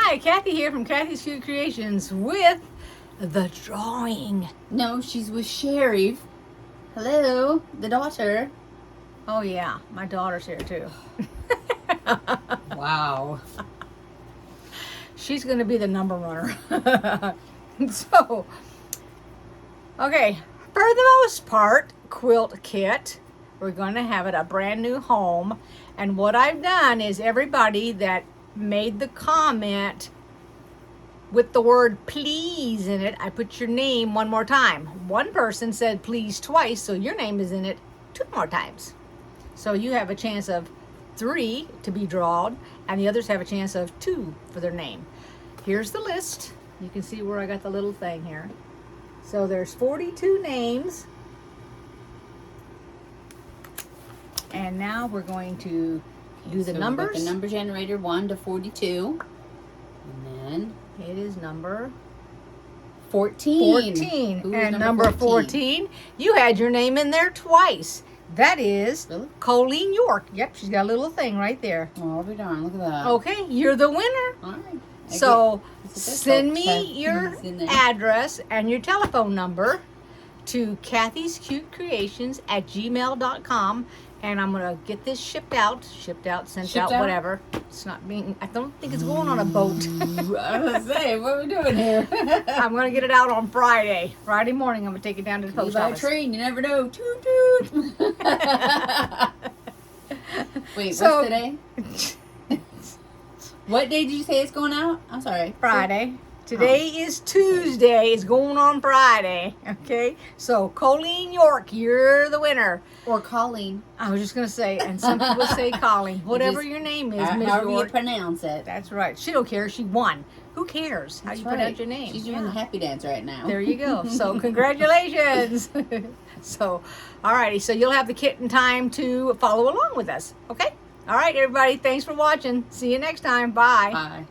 Hi, Kathy here from Kathy's Cute Creations with the drawing. No, she's with Sherry. Hello, the daughter. Oh yeah, my daughter's here too. Wow. She's going to be the number runner. So, okay, for the most part, Quilt Kit, we're going to have it a brand new home. And what I've done is everybody that made the comment with the word please in it, I put your name one more time. One person said please twice, so your name is in it 2 more times. So you have a chance of 3 to be drawn, and the others have a chance of 2 for their name. Here's the list. You can see where I got the little thing here. So there's 42 names. And now we're going to do the numbers. The number generator 1 to 42. And then it is number 14. 14. Who is And number 14, you had your name in there twice. That is Really? Colleen York. Yep, she's got a little thing right there. Oh, I'll be darned. Look at that. Okay, you're the winner. All right. So send me your address and your telephone number to Kathy's Cute Creations at gmail.com, and I'm gonna get this shipped out, sent out, whatever. It's not being. I don't think it's going on a boat. I was gonna say, what are we doing here? I'm gonna get it out on Friday morning. I'm gonna take it down to the post office. By train, you never know. Toot toot. Wait, what's today? What day did you say it's going out? I'm sorry. Friday. Today is Tuesday. It's going on Friday. Okay? So, Colleen York, you're the winner. Or Colleen. I was just going to say, and some people say Colleen. Whatever your name is, Miss York. However you pronounce it. That's right. She don't care. She won. Who cares how you pronounce your name? She's doing the happy dance right now. There you go. So, congratulations. So, all righty. So, you'll have the kit in time to follow along with us. Okay? All right, everybody. Thanks for watching. See you next time. Bye. Bye.